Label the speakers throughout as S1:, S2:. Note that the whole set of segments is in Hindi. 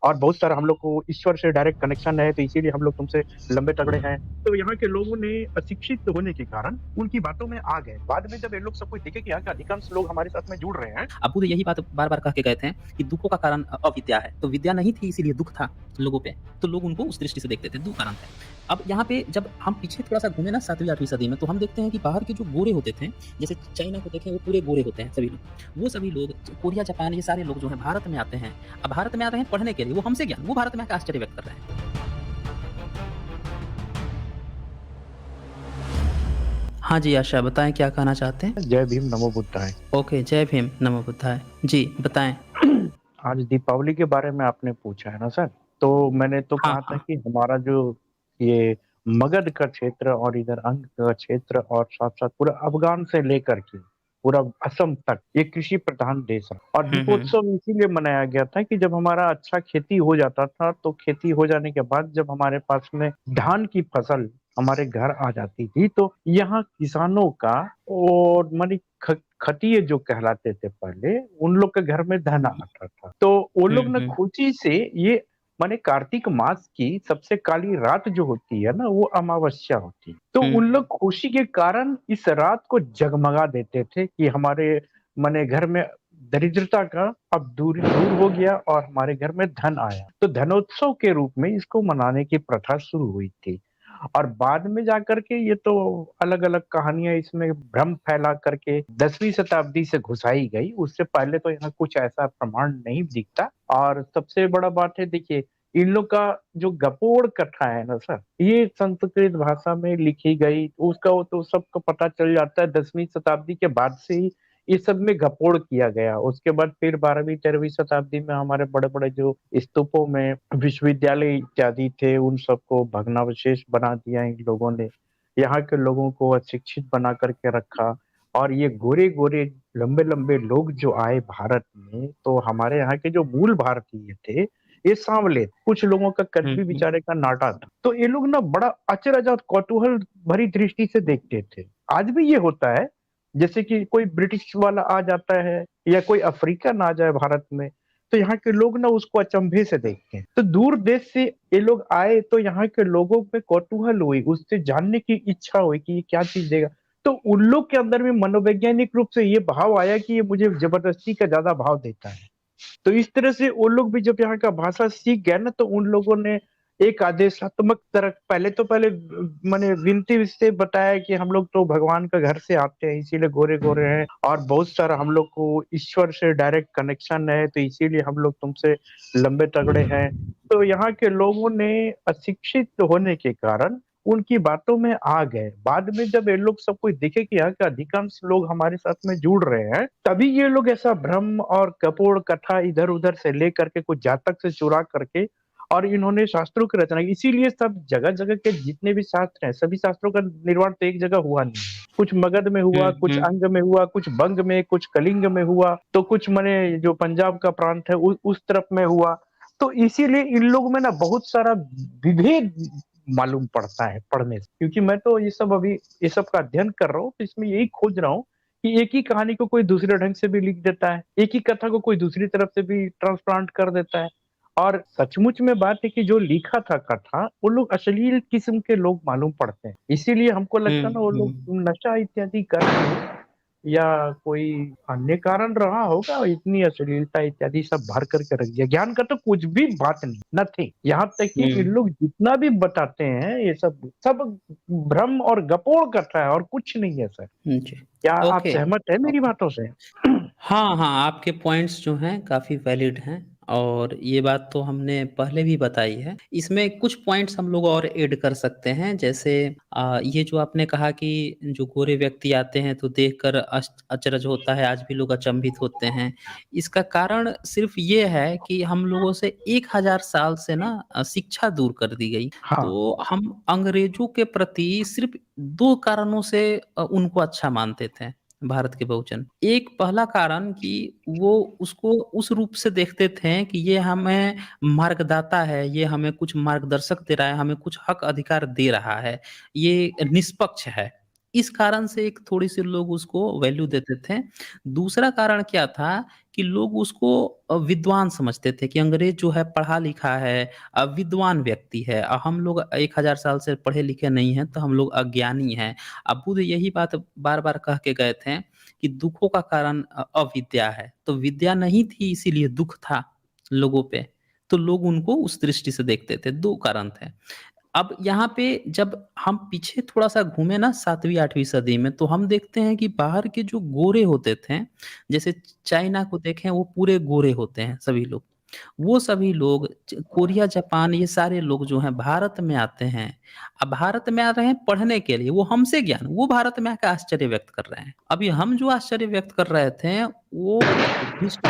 S1: और बहुत सारा हम लोग को ईश्वर से डायरेक्ट कनेक्शन है, तो इसीलिए हम लोग तुमसे लंबे तगड़े हैं। तो यहाँ के लोगों ने अशिक्षित होने के कारण उनकी बातों में आ गए। बाद में जब ये लोग सब कुछ देखे कि यहाँ के अधिकांश लोग हमारे साथ में जुड़ रहे हैं।
S2: अबू तो यही बात बार-बार कह के गए थे कि दुखों का कारण अविद्या है। तो विद्या नहीं थी इसीलिए दुःख था लोगों पे, तो लोग उनको उस दृष्टि से देखते थे, 2 कारण थे। अब यहाँ पे जब हम पीछे थोड़ा-सा घूमे ना 7वीं 8वीं सदी में, तो हम देखते हैं कि बाहर के जो गोरे होते थे, जैसे चाइना को देखें वो पूरे गोरे होते हैं सभी लोग। वो सभी लोग कोरिया, जापान ये सारे लोग जो हैं भारत में आते हैं। अब भारत में आ रहे हैं पढ़ने के लिए, वो हमसे ज्ञान, वो भारत में आके आश्चर्य व्यक्त कर रहे हैं। हाँ जी, आशा बताएँ क्या कहना चाहते हैं?
S1: जय भीम, नमो बुद्धाय।
S2: ओके, जय भीम, नमो बुद्धाय। जी, बताएँ।
S1: आज दीपावली के बारे में आपने पूछा है ना सर, तो मैंने तो
S2: हाँ,
S1: कहा था
S2: हाँ।
S1: कि हमारा जो ये मगध का क्षेत्र और इधर अंग का क्षेत्र और साथ-साथ पूरा अफ़गान से लेकर के पूरा असम तक ये कृषि प्रधान देश है। और
S2: हुँ, हुँ।
S1: दीपोत्सव इसीलिए मनाया गया था कि जब हमारा अच्छा खेती हो जाता था, तो खेती हो जाने के बाद जब हमारे पास में धान की फसल हमारे घर आ जाती थी, तो यहाँ किसानों का और माने खटिया जो कहलाते थे पहले, उन लोग के घर में धन
S2: हुँ,
S1: आता था। तो वो
S2: हुँ,
S1: लोग ना
S2: हुँ।
S1: खुशी से ये माने कार्तिक मास की सबसे काली रात जो होती है ना, वो अमावस्या होती है। तो
S2: हुँ,
S1: उन लोग खुशी के कारण इस रात को जगमगा देते थे कि हमारे माने घर में दरिद्रता का अब दूर दूर हो गया और हमारे घर में धन आया। तो धनोत्सव के रूप में इसको मनाने की प्रथा शुरू हुई थी। और बाद में जाकर के ये तो अलग-अलग कहानियाँ इसमें भ्रम फैला करके 10वीं शताब्दी से घुसाई गई। उससे पहले तो यहाँ कुछ ऐसा प्रमाण नहीं दिखता। और सबसे बड़ा बात है देखिए, इन लोग का जो गपोड़ कथा है ना सर, ये संस्कृत भाषा में लिखी गई। उसका वो तो सबको पता चल जाता है 10वीं शताब्दी के बाद से ही ये सब में गपोड़ किया गया। उसके बाद फिर 12वीं-13वीं शताब्दी में हमारे बड़े-बड़े जो स्तूपों में विश्वविद्यालय इत्यादि थे, उन सबको भग्नावशेष बना दिया इन लोगों ने। यहाँ के लोगों को अशिक्षित बना कर के रखा। और ये गोरे-गोरे, लंबे-लंबे लोग जो आए भारत में, तो हमारे यहाँ के जो मूल भारतीय थे, ये सांवले, कुछ लोगों का कद
S2: हुँ,
S1: भी
S2: हुँ।
S1: बेचारे का नाटा था। तो ये लोग ना बड़ा अचरज और कौतूहल भरी दृष्टि से देखते थे। आज भी ये होता है, जैसे कि कोई ब्रिटिश वाला आ जाता है या कोई अफ्रीकन आ जाए भारत में, तो यहाँ के लोग ना उसको अचंभे से देखते हैं। तो दूर देश से ये लोग आए तो यहाँ के लोगों में कौतूहल हुई, उससे जानने की इच्छा हुई कि ये क्या चीज़ देगा। तो उन लोग के अंदर में मनोवैज्ञानिक रूप से ये भाव आया कि ये मुझे ज़बरदस्ती का ज़्यादा भाव देता है। तो इस तरह से वो लोग भी जब यहाँ का भाषा सीख गए ना, तो उन लोगों ने एक आदेशात्मक तरह पहले माने विनती से बताया कि हम लोग तो भगवान का घर से आते हैं, इसीलिए गोरे-गोरे हैं और बहुत सारा हम लोग को ईश्वर से डायरेक्ट कनेक्शन है, तो इसीलिए हम लोग तुमसे लंबे तगड़े हैं। तो यहाँ के लोगों ने अशिक्षित होने के कारण उनकी बातों में आ गए। बाद में जब ये लोग सब कुछ देखे कि यहाँ के अधिकांश लोग हमारे साथ में जुड़ रहे हैं, तभी ये लोग ऐसा भ्रम और कपोड़ कथा इधर-उधर से लेकर के कुछ जातक से चुरा करके और इन्होंने शास्त्रों की रचना की। इसीलिए सब जगह-जगह के जितने भी शास्त्र हैं, सभी शास्त्रों का निर्माण तो एक जगह हुआ नहीं। कुछ मगध में
S2: हुँ,
S1: हुआ, कुछ
S2: हुँ।
S1: अंग में हुआ, कुछ बंग में, कुछ कलिंग में हुआ, तो कुछ माने जो पंजाब का प्रांत है उस तरफ में हुआ। तो इसीलिए इन लोगों में ना बहुत सारा विभेद मालूम पड़ता है पढ़ने से। क्योंकि मैं तो ये सब का अध्ययन कर रहा हूँ, तो इसमें यही खोज रहा हूँ कि एक ही कहानी को कोई दूसरे ढंग से भी लिख देता है, एक ही कथा को कोई दूसरी तरफ से भी ट्रांसप्लांट कर देता है। और सचमुच में बात है कि जो लिखा था कथा, वो लोग अश्लील किस्म के लोग मालूम पड़ते हैं। इसीलिए हमको लगता है ना
S2: हुँ,
S1: वो लोग
S2: हुँ।
S1: नशा इत्यादि कर रहे हैं या कोई अन्य कारण रहा होगा, इतनी अश्लीलता इत्यादि सब भर करके रख दिया। ज्ञान का तो कुछ भी बात नहीं, नथिंग। यहाँ तक कि इन
S2: हुँ।
S1: लोग जितना भी बताते हैं, ये सब भ्रम और गपोड़ कथा है और कुछ नहीं है सर।
S2: हुँ, जी।
S1: क्या आप
S2: ओके।
S1: सहमत हैं मेरी बातों से?
S2: हाँ, हाँ, आपके पॉइंट्स जो हैं काफ़ी वैलिड हैं और ये बात तो हमने पहले भी बताई है। इसमें कुछ पॉइंट्स हम लोग और ऐड कर सकते हैं जैसे ये जो आपने कहा कि जो गोरे व्यक्ति आते हैं तो देखकर अचरज होता है, आज भी लोग अचंभित होते हैं। इसका कारण सिर्फ़ ये है कि हम लोगों से 1000 साल से ना शिक्षा दूर कर दी गई।
S1: हाँ,
S2: तो हम अंग्रेज़ों के प्रति सिर्फ़ 2 कारणों से उनको अच्छा मानते थे। भारत के बहुजन। एक पहला कारण कि वो उसको उस रूप से देखते थे कि ये हमें मार्गदाता है, ये हमें कुछ मार्गदर्शक दे रहा है, हमें कुछ हक अधिकार दे रहा है, ये निष्पक्ष है। इस कारण से एक थोड़ी-सी लोग उसको वैल्यू देते थे। दूसरा कारण क्या था कि लोग उसको विद्वान समझते थे कि अंग्रेज़ जो है पढ़ा-लिखा है, विद्वान व्यक्ति है। हम लोग 1000 साल से पढ़े-लिखे नहीं हैं, तो हम लोग अज्ञानी हैं। बुद्ध यही बात बार-बार कह के गए थे कि दुखों का कारण अविद्या है। तो विद्या नहीं थी इसीलिए दुःख था लोगों पे। तो लोग उनको उस दृष्टि से देखते थे, 2 कारण थे। अब यहाँ पे जब हम पीछे थोड़ा-सा घूमे ना 7वीं 8वीं सदी में, तो हम देखते हैं कि बाहर के जो गोरे होते थे, जैसे चाइना को देखें वो पूरे गोरे होते हैं सभी लोग। वो सभी लोग कोरिया, जापान ये सारे लोग जो हैं भारत में आते हैं। अब भारत में आ रहे हैं पढ़ने के लिए, वो हमसे ज्ञान वो भारत में आके आश्चर्य व्यक्त कर रहे हैं। अभी हम जो आश्चर्य व्यक्त कर रहे थे, वो बुद्धिस्ट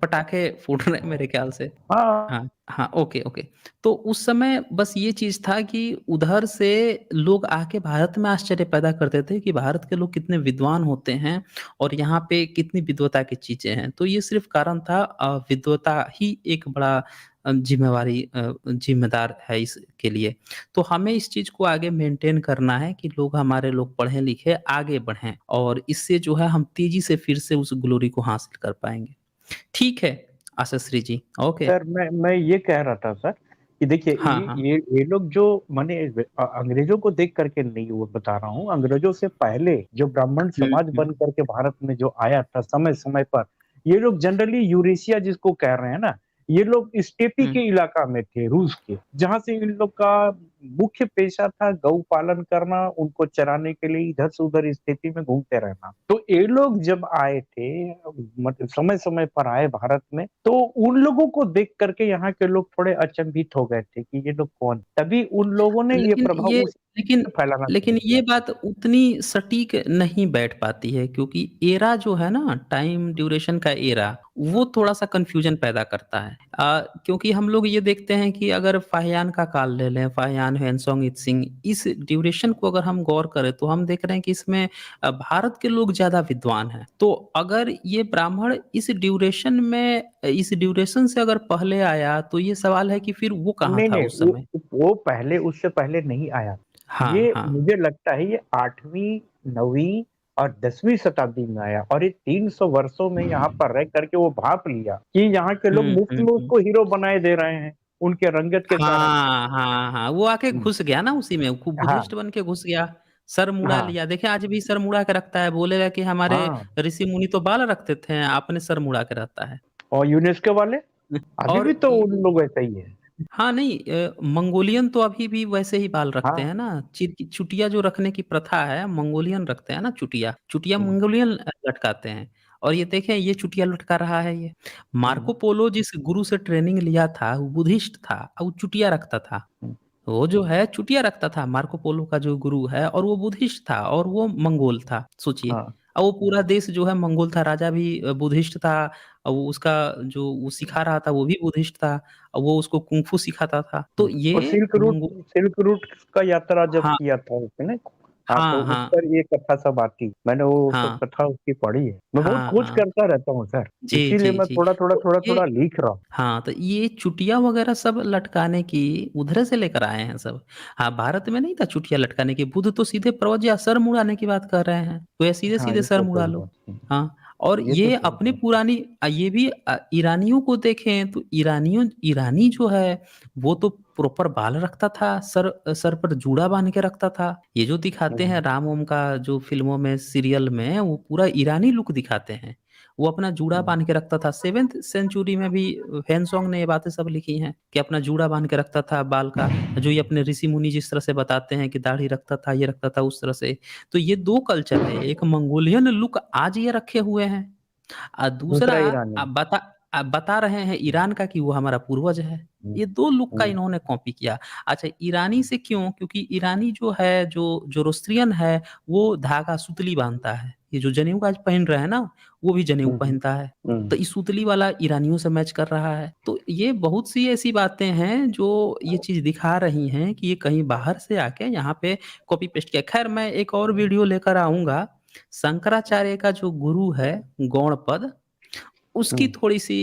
S2: पटाखे फूट रहे हैं मेरे ख्याल से।
S1: हाँ।
S2: हाँ, हाँ, ओके, ओके। तो उस समय बस ये चीज़ था कि उधर से लोग आके भारत में आश्चर्य पैदा करते थे कि भारत के लोग कितने विद्वान होते हैं और यहाँ पे कितनी विद्वता की चीज़ें हैं। तो ये सिर्फ़ कारण था विद्वता ही एक बड़ा ज़िम्मेदार है इसके लिए। तो हमें इस चीज़ को आगे मेंटेन करना है कि लोग हमारे लोग पढ़ें-लिखें, आगे बढ़ें और इससे जो है हम तेज़ी से फिर से उस ग्लोरी को हासिल कर पाएँगे। ठीक है, आशा जी, ओके।
S1: सर मैं ये कह रहा था सर कि देखिए
S2: हाँ, हाँ।
S1: ये लोग जो माने अंग्रेजों को देख करके नहीं वो बता रहा हूँ, अंग्रेजों से पहले जो ब्राह्मण
S2: हुँ,
S1: समाज
S2: हुँ।
S1: बन करके भारत में जो आया था समय समय पर, ये लोग जनरली यूरेशिया जिसको कह रहे हैं ना, ये लोग स्टेपी
S2: हुँ।
S1: के इलाका में थे रूस के, जहाँ से इन लोग का मुख्य पेशा था गौ पालन करना, उनको चराने के लिए इधर से उधर स्थिति में घूमते रहना। तो ये लोग जब आए थे, मतलब समय समय पर आए भारत में, तो उन लोगों को देख करके यहाँ के लोग थोड़े अचंभित हो गए थे कि ये लोग कौन, तभी उन लोगों ने ये
S2: लेकिन
S1: प्रभाव
S2: ये
S1: उस
S2: लेकिन
S1: फैलाना शुरू
S2: लेकिन
S1: किया।
S2: ये बात उतनी सटीक नहीं बैठ पाती है क्योंकि एरा जो है ना टाइम ड्यूरेशन का एरा, वो थोड़ा-सा कन्फ्यूजन पैदा करता है। क्योंकि हम लोग ये देखते हैं कि अगर फाहियान का काल ले लें, फाहियान, ह्वेनसांग, इत्सिंग इस ड्यूरेशन को अगर हम गौर करें तो हम देख रहे हैं कि इसमें भारत के लोग ज़्यादा विद्वान हैं। तो अगर ये ब्राह्मण इस ड्यूरेशन से अगर पहले आया तो ये सवाल है कि फिर वो कहाँ
S1: नहीं,
S2: था
S1: नहीं,
S2: उस समय?
S1: वो पहले उससे पहले नहीं आया।
S2: हाँ,
S1: ये
S2: हाँ।
S1: मुझे लगता है ये 8वीं, 9वीं और 10वीं शताब्दी में आया और ये 300 वर्षों में यहाँ पर रह करके वो भाँप लिया कि यहाँ के लोग
S2: हुँ,
S1: मुफ्त
S2: हुँ,
S1: में
S2: हुँ।
S1: उसको हीरो बनाए दे रहे हैं, उनके रंगत के कारण।
S2: हाँ, हाँ, हाँ, वो आके
S1: हुँ,
S2: घुस गया ना उसी में, खूब
S1: हाँ,
S2: बुद्धिस्ट बन के घुस गया, सर मुड़ा
S1: हाँ,
S2: लिया। देखिए आज भी सर मुड़ा के रखता है, बोलेगा कि हमारे
S1: हाँ।
S2: ऋषि-मुनि तो बाल रखते थे, आपने सर मुड़ा के रहता है।
S1: और यूनेस्को वाले? अभी
S2: और
S1: भी तो
S2: इ
S1: उन लोग ऐसा ही है।
S2: हाँ, नहीं मंगोलियन तो अभी भी वैसे ही बाल रखते
S1: हाँ,
S2: हैं ना, चिर की चुटिया जो रखने की प्रथा है, मंगोलियन रखते हैं ना चुटिया, चुटिया
S1: हुँ,
S2: मंगोलियन लटकाते हैं और ये देखें ये चुटिया लटका रहा है ये।
S1: हुँ,
S2: मार्को पोलो जिस गुरु से ट्रेनिंग लिया था, वो बुद्धिस्ट था और वो चुटिया रखता था।
S1: हुँ,
S2: वो जो है चुटिया रखता था, मार्को पोलो का जो गुरु है और वो बुद्धिस्ट था और वो मंगोल था, सोचिए।
S1: हाँ,
S2: और वो पूरा देश जो है मंगोल था, राजा भी बुद्धिस्ट था और वो उसका जो वो सिखा रहा था वो भी बुद्धिस्ट था और वो उसको कुंग फू सिखाता था। तो
S1: हुँ। और
S2: ये मंगो
S1: सिल्क रूट का यात्रा जब
S2: हाँ,
S1: किया था उसने, हाँ, तो
S2: हाँ,
S1: उस
S2: हाँ,
S1: पर ये कथा सब आती। मैंने वो सब
S2: हाँ,
S1: कथा उसकी पढ़ी है। मैं बहुत
S2: हाँ,
S1: खोज
S2: हाँ।
S1: करता रहता हूँ सर,
S2: जी,
S1: इसीलिए
S2: जी,
S1: मैं
S2: जी।
S1: थोड़ा-थोड़ा,
S2: तो ये
S1: थोड़ा-थोड़ा लिख रहा हूँ।
S2: हाँ, तो ये चुटिया वगैरह सब लटकाने की उधर से लेकर आए हैं सब। हाँ, भारत में नहीं था चुटिया लटकाने की, बुद्ध तो सीधे प्रवज्या सर मुड़ाने की बात कर रहे हैं। तो ये
S1: हाँ,
S2: सीधे-सीधे
S1: ये
S2: सर
S1: तो
S2: मुड़ा
S1: सही
S2: लो।
S1: बात है।
S2: हाँ, और
S1: ये तो
S2: ये
S1: सही
S2: अपनी
S1: बात है।
S2: पुरानी ये भी ईरानियों को देखें तो ईरानी जो है, वो तो प्रॉपर बाल रखता था, सर पर जूड़ा बाँध के रखता था। ये जो दिखाते हैं
S1: हुँ,
S2: राम-वाम का जो फ़िल्मों में, सीरियल में, वो पूरा ईरानी लुक दिखाते हैं। वो अपना जूड़ा
S1: हुँ,
S2: बाँध के रखता था। 7th सेंचुरी में भी ह्वेनसांग ने ये बातें सब लिखी हैं कि अपना जूड़ा बाँध के रखता था बाल का, जो ये अपने ऋषि-मुनि जिस तरह से बताते हैं कि दाढ़ी रखता था, ये रखता था, उस तरह से। तो ये 2 कल्चर है, एक मंगोलियन लुक आज ये रखे हुए हैं दूसरा
S1: दूसरा ईरानी।
S2: बता रहे हैं ईरान का कि वो हमारा पूर्वज है।
S1: हुँ,
S2: ये 2 लुक का
S1: हुँ,
S2: इन्होंने कॉपी किया। अच्छा ईरानी से क्यों? क्योंकि ईरानी जो है, जो ज़ोरोस्ट्रियन है, वो धागा सुतली बाँधता है। ये जो जनेऊ आज पहन रहे हैं ना, वो भी जनेऊ
S1: हुँ, हुँ,
S2: पहनता है। तो
S1: हुँ,
S2: ये सुतली वाला ईरानियों से मैच कर रहा है। तो ये बहुत सी ऐसी बातें हैं जो ये चीज़ दिखा रही हैं कि ये कहीं बाहर से आके यहाँ पे कॉपी पेस्ट किया। ख़ैर मैं एक और वीडियो लेकर आऊँगा। शंकराचार्य का जो गुरु है गौड़पद,
S1: हुँ,
S2: उसकी थोड़ी-सी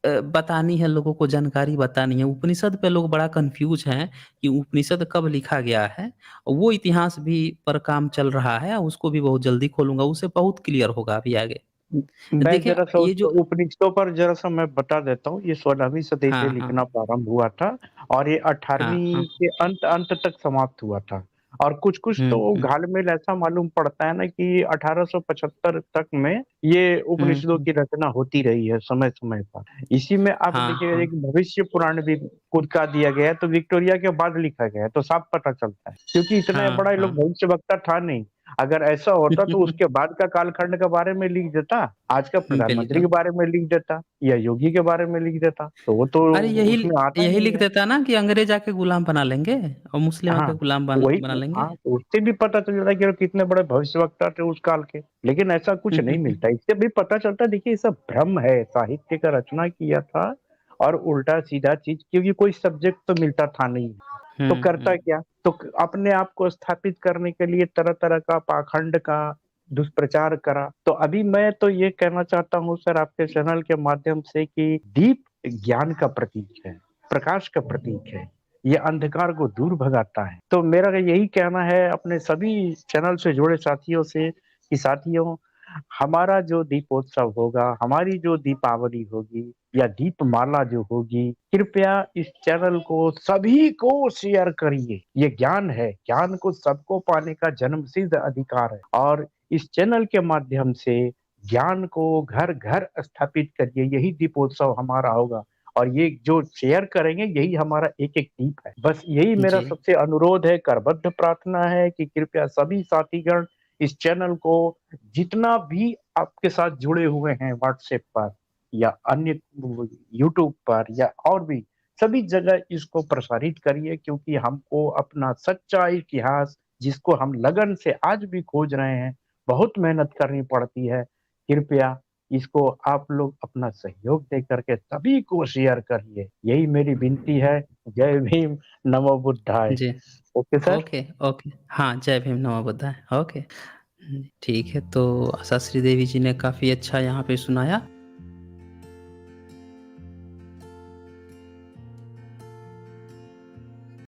S2: बतानी है लोगों को, जानकारी बतानी है। उपनिषद पे लोग बड़ा कन्फ्यूज़ हैं कि उपनिषद कब लिखा गया है। वो इतिहास भी पर काम चल रहा है, उसको भी बहुत जल्दी खोलूँगा, उससे बहुत क्लियर होगा अभी आगे।
S1: मैं
S2: देखिए,
S1: ज़रा-सा
S2: ये
S1: उसको
S2: जो
S1: उपनिषदों पर ज़रा-सा मैं बता देता हूँ। ये 16वीं सदी से
S2: हाँ,
S1: लिखना
S2: हाँ।
S1: प्रारंभ हुआ था और ये
S2: हाँ,
S1: 18वीं
S2: हाँ।
S1: के अंत तक समाप्त हुआ था। और कुछ-कुछ
S2: हुँ,
S1: तो
S2: हुँ।
S1: घाल-मेल ऐसा मालूम पड़ता है ना कि 1875 तक में ये
S2: हुँ,
S1: उपनिषदों
S2: हुँ।
S1: की रचना होती रही है समय-समय पर। इसी में आप
S2: हाँ,
S1: देखिएगा
S2: हाँ।
S1: एक भविष्य पुराण भी खुद का दिया गया है, तो विक्टोरिया के बाद लिखा गया है, तो साफ पता चलता है। क्योंकि इतना
S2: हाँ,
S1: बड़ा ये लोग
S2: हाँ।
S1: भविष्यवक्ता था नहीं। अगर ऐसा होता तो उसके बाद का कालखंड के बारे में लिख देता, आज का प्रधानमंत्री
S2: बिल्कुल।
S1: के बारे में लिख देता या योगी के बारे में लिख देता, तो वो तो
S2: अरे यही
S1: उसमें आता
S2: यही
S1: नहीं
S2: लिख
S1: है।
S2: देता ना कि अंग्रेज़ आके गुलाम बना लेंगे और मुस्लिम
S1: हाँ,
S2: आके गुलाम
S1: वही
S2: बना
S1: तो
S2: लेंगे।
S1: हाँ, तो उससे भी पता चल रहा है कि वो कितने बड़े भविष्यवक्ता थे उस काल के। लेकिन ऐसा कुछ नहीं मिलता, इससे भी पता चलता है देखिए ये सब भ्रम है, साहित्य का रचना किया था और उल्टा-सीधा चीज़ क्योंकि कोई सब्जेक्ट तो मिलता था नहीं। तो
S2: हुँ,
S1: करता
S2: हुँ।
S1: क्या? तो अपने आप को स्थापित करने के लिए तरह-तरह का पाखंड का दुष्प्रचार करा। तो अभी मैं तो ये कहना चाहता हूँ सर आपके चैनल के माध्यम से कि दीप ज्ञान का प्रतीक है, प्रकाश का प्रतीक है। ये अंधकार को दूर भगाता है। तो मेरा यही कहना है अपने सभी चैनल से जुड़े साथियों से कि साथियों हमारा जो दीपोत्सव होगा, हमारी जो दीपावली होगी या दीपमाला जो होगी, कृपया इस चैनल को सभी को शेयर करिए। ये ज्ञान है, ज्ञान को सबको पाने का जन्मसिद्ध अधिकार है और इस चैनल के माध्यम से ज्ञान को घर-घर स्थापित करिए, यही दीपोत्सव हमारा होगा और ये जो शेयर करेंगे यही हमारा एक-एक दीप है। बस यही मेरा
S2: जी।
S1: सबसे अनुरोध है, करबद्ध प्रार्थना है कि कृपया सभी साथीगण इस चैनल को जितना भी आपके साथ जुड़े हुए हैं व्हाट्सएप पर या अन्य यूट्यूब पर या और भी सभी जगह इसको प्रसारित करिए क्योंकि हमको अपना सच्चा इतिहास जिसको हम लगन से आज भी खोज रहे हैं, बहुत मेहनत करनी पड़ती है। कृपया इसको आप लोग अपना सहयोग दे करके सभी को शेयर करिए। यही मेरी विनती है। जय भीम, नमो बुद्धाय।
S2: जी।
S1: Okay sir?
S2: Okay, okay. हाँ, जय भीम, नमो बुद्धाय। ओके। ठीक है, तो आशा श्रीदेवी जी ने काफ़ी अच्छा यहाँ पे सुनाया।